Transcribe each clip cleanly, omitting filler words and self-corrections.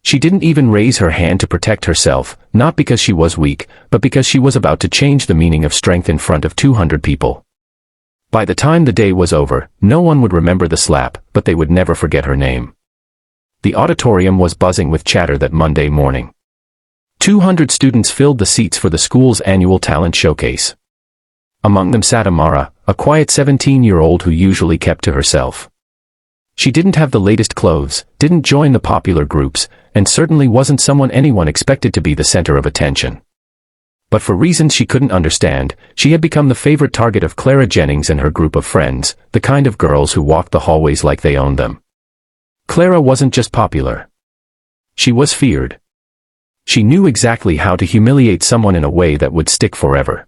She didn't even raise her hand to protect herself, not because she was weak, but because she was about to change the meaning of strength in front of 200 people. By the time the day was over, no one would remember the slap, but they would never forget her name. The auditorium was buzzing with chatter that Monday morning. 200 students filled the seats for the school's annual talent showcase. Among them sat Amara, a quiet 17-year-old who usually kept to herself. She didn't have the latest clothes, didn't join the popular groups, and certainly wasn't someone anyone expected to be the center of attention. But for reasons she couldn't understand, she had become the favorite target of Clara Jennings and her group of friends, the kind of girls who walked the hallways like they owned them. Clara wasn't just popular. She was feared. She knew exactly how to humiliate someone in a way that would stick forever.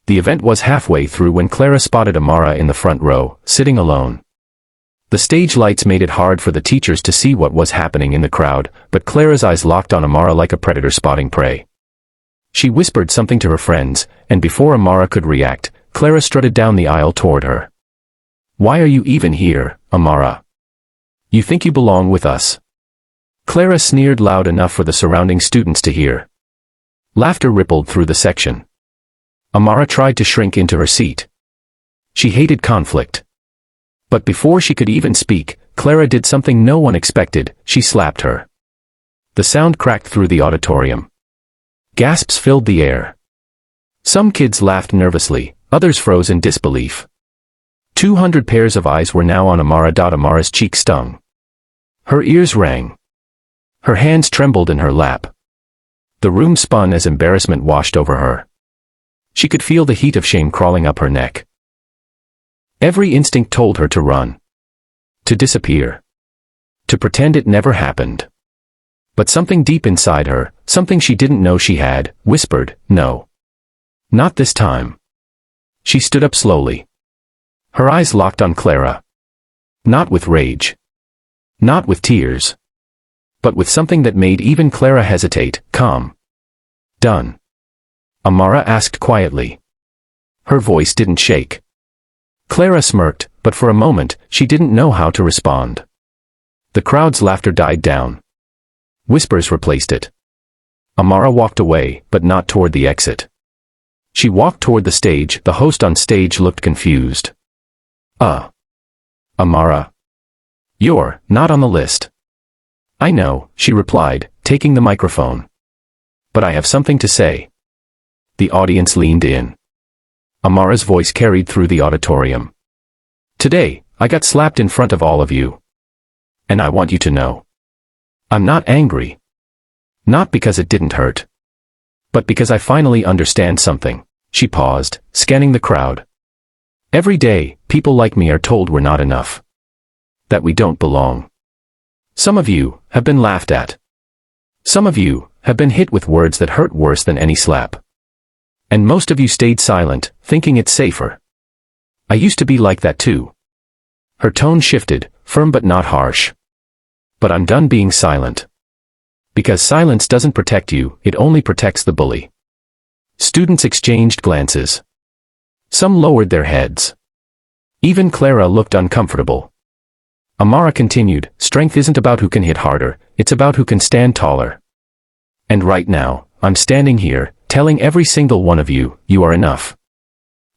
The event was halfway through when Clara spotted Amara in the front row, sitting alone. The stage lights made it hard for the teachers to see what was happening in the crowd, but Clara's eyes locked on Amara like a predator spotting prey. She whispered something to her friends, and before Amara could react, Clara strutted down the aisle toward her. "Why are you even here, Amara? You think you belong with us?" Clara sneered loud enough for the surrounding students to hear. Laughter rippled through the section. Amara tried to shrink into her seat. She hated conflict. But before she could even speak, Clara did something no one expected. She slapped her. The sound cracked through the auditorium. Gasps filled the air. Some kids laughed nervously, others froze in disbelief. 200 pairs of eyes were now on Amara. Amara's cheek stung. Her ears rang. Her hands trembled in her lap. The room spun as embarrassment washed over her. She could feel the heat of shame crawling up her neck. Every instinct told her to run. To disappear. To pretend it never happened. But something deep inside her, something she didn't know she had, whispered, "No. Not this time." She stood up slowly. Her eyes locked on Clara. Not with rage. Not with tears. But with something that made even Clara hesitate. "Calm. Done?" Amara asked quietly. Her voice didn't shake. Clara smirked, but for a moment, she didn't know how to respond. The crowd's laughter died down. Whispers replaced it. Amara walked away, but not toward the exit. She walked toward the stage. The host on stage looked confused. Amara. You're not on the list." "I know," she replied, taking the microphone. "But I have something to say." The audience leaned in. Amara's voice carried through the auditorium. "Today, I got slapped in front of all of you. And I want you to know. I'm not angry. Not because it didn't hurt. But because I finally understand something." She paused, scanning the crowd. "Every day, people like me are told we're not enough. That we don't belong. Some of you have been laughed at. Some of you have been hit with words that hurt worse than any slap. And most of you stayed silent, thinking it's safer. I used to be like that too." Her tone shifted, firm but not harsh. "But I'm done being silent. Because silence doesn't protect you, it only protects the bully." Students exchanged glances. Some lowered their heads. Even Clara looked uncomfortable. Amara continued, "Strength isn't about who can hit harder, it's about who can stand taller. And right now, I'm standing here, telling every single one of you, you are enough.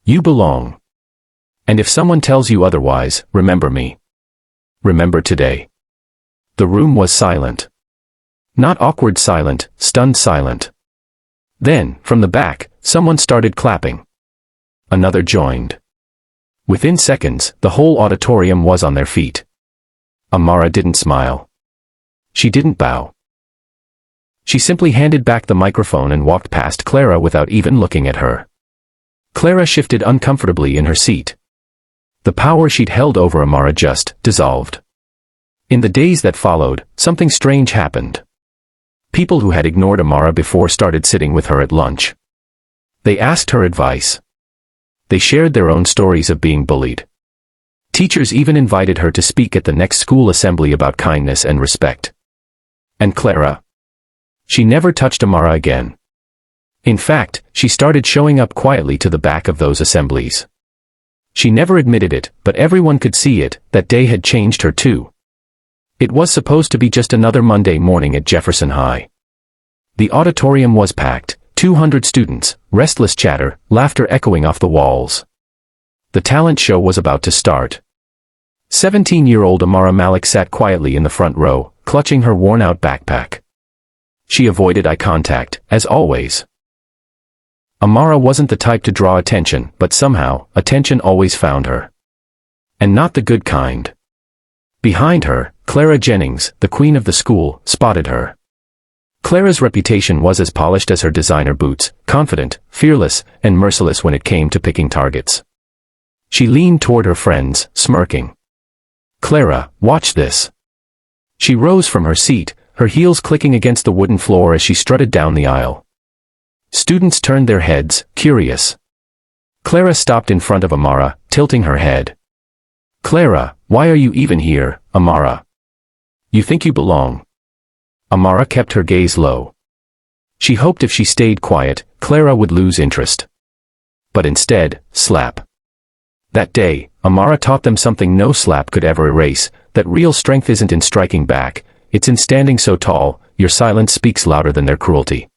You belong. And if someone tells you otherwise, remember me. Remember today." The room was silent. Not awkward silent, stunned silent. Then, from the back, someone started clapping. Another joined. Within seconds, the whole auditorium was on their feet. Amara didn't smile. She didn't bow. She simply handed back the microphone and walked past Clara without even looking at her. Clara shifted uncomfortably in her seat. The power she'd held over Amara just dissolved. In the days that followed, something strange happened. People who had ignored Amara before started sitting with her at lunch. They asked her advice. They shared their own stories of being bullied. Teachers even invited her to speak at the next school assembly about kindness and respect. And Clara? She never touched Amara again. In fact, she started showing up quietly to the back of those assemblies. She never admitted it, but everyone could see it. That day had changed her too. It was supposed to be just another Monday morning at Jefferson High. The auditorium was packed, 200 students, restless chatter, laughter echoing off the walls. The talent show was about to start. 17-year-old Amara Malik sat quietly in the front row, clutching her worn-out backpack. She avoided eye contact, as always. Amara wasn't the type to draw attention, but somehow, attention always found her. And not the good kind. Behind her, Clara Jennings, the queen of the school, spotted her. Clara's reputation was as polished as her designer boots, confident, fearless, and merciless when it came to picking targets. She leaned toward her friends, smirking. "Clara, watch this." She rose from her seat, her heels clicking against the wooden floor as she strutted down the aisle. Students turned their heads, curious. Clara stopped in front of Amara, tilting her head. "Clara, why are you even here, Amara? You think you belong?" Amara kept her gaze low. She hoped if she stayed quiet, Clara would lose interest. But instead, slap. That day, Amara taught them something no slap could ever erase, that real strength isn't in striking back, it's in standing so tall, your silence speaks louder than their cruelty.